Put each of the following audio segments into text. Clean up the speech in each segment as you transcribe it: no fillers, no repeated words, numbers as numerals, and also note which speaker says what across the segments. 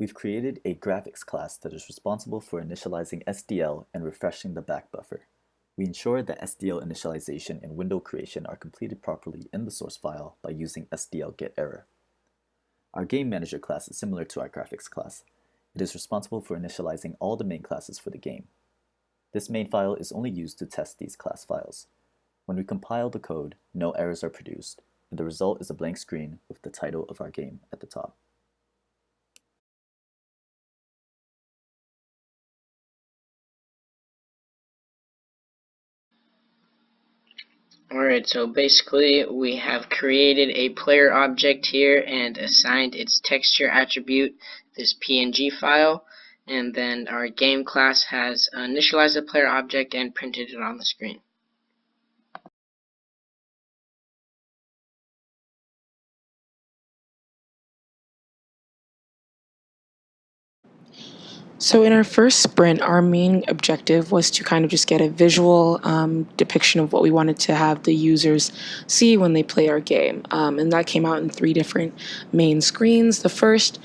Speaker 1: We've created a graphics class that is responsible for initializing SDL and refreshing the back buffer. We ensure that SDL initialization and window creation are completed properly in the source file by using SDL getError. Our game manager class is similar to our graphics class. It is responsible for initializing all the main classes for the game. This main file is only used to test these class files. When we compile the code, no errors are produced, and the result is a blank screen with the title of our game at the top.
Speaker 2: Alright, so basically we have created a player object here and assigned its texture attribute, this PNG file, and then our game class has initialized the player object and printed it on the screen.
Speaker 3: So in our first sprint, our main objective was to kind of just get a visual depiction of what we wanted to have the users see when they play our game. And that came out in 3 different main screens. The first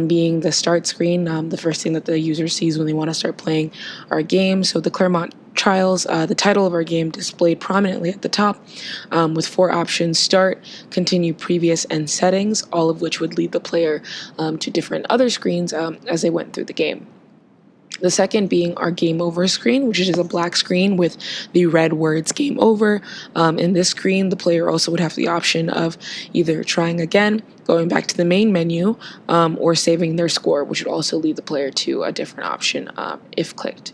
Speaker 3: being the start screen, the first thing that the user sees when they want to start playing our game. So the Claremont Trials, the title of our game displayed prominently at the top with 4 options: start, continue, previous, and settings, all of which would lead the player to different other screens as they went through the game. The second being our game over screen, which is a black screen with the red words game over. In this screen, the player also would have the option of either trying again, going back to the main menu, or saving their score, which would also lead the player to a different option if clicked.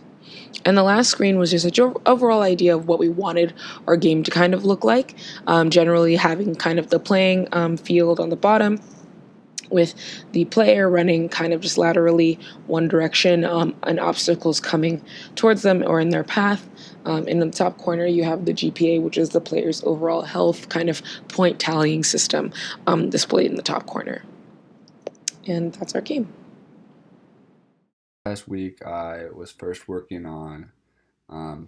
Speaker 3: And the last screen was just an overall idea of what we wanted our game to kind of look like, generally having kind of the playing field on the bottom, with the player running kind of just laterally one direction and obstacles coming towards them or in their path. In the top corner, you have the GPA, which is the player's overall health kind of point tallying system displayed in the top corner. And that's our game.
Speaker 4: Last week, I was first working on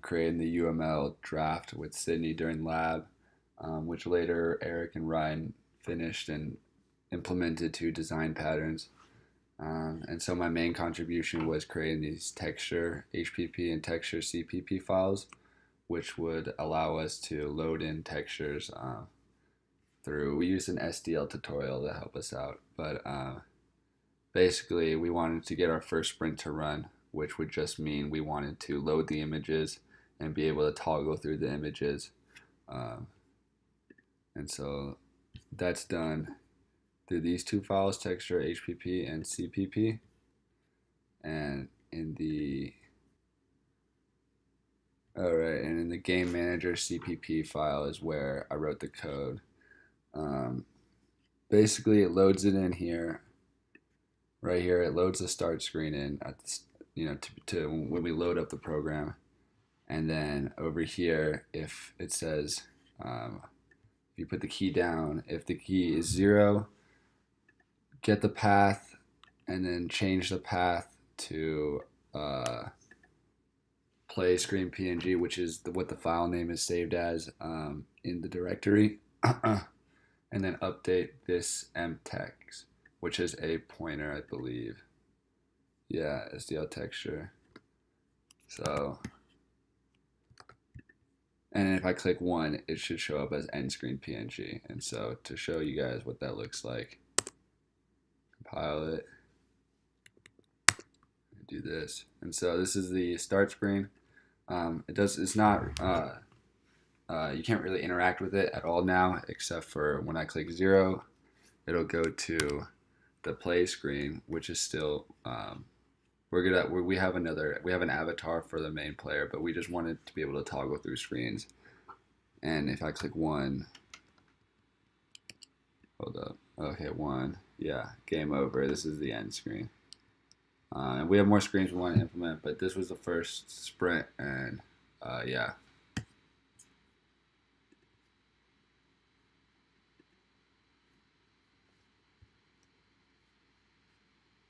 Speaker 4: creating the UML draft with Sydney during lab, which later Eric and Ryan finished and implemented 2 design patterns. And so my main contribution was creating these texture HPP and texture CPP files, which would allow us to load in textures we used an SDL tutorial to help us out. But basically, we wanted to get our first sprint to run, which would just mean we wanted to load the images and be able to toggle through the images. And so that's done through these 2 files, texture HPP and CPP. And in the game manager CPP file is where I wrote the code. Basically, it loads it in here. Right here, it loads the start screen in at the, to when we load up the program. And then over here, if it says, if you put the key down, if the key is 0, get the path and then change the path to play screen PNG, which is what the file name is saved as in the directory, and then update this mtext, which is a pointer, I believe. Yeah, SDL texture. So, and if I click 1, it should show up as end screen PNG. And so to show you guys what that looks like, compile it, do this. And so this is the start screen. It's not, you can't really interact with it at all now, except for when I click 0, it'll go to the play screen, which is still, we have an avatar for the main player, but we just wanted to be able to toggle through screens. And if I click 1, hold up, okay, 1, yeah, game over. This is the end screen. And we have more screens we want to implement, but this was the first sprint, and yeah.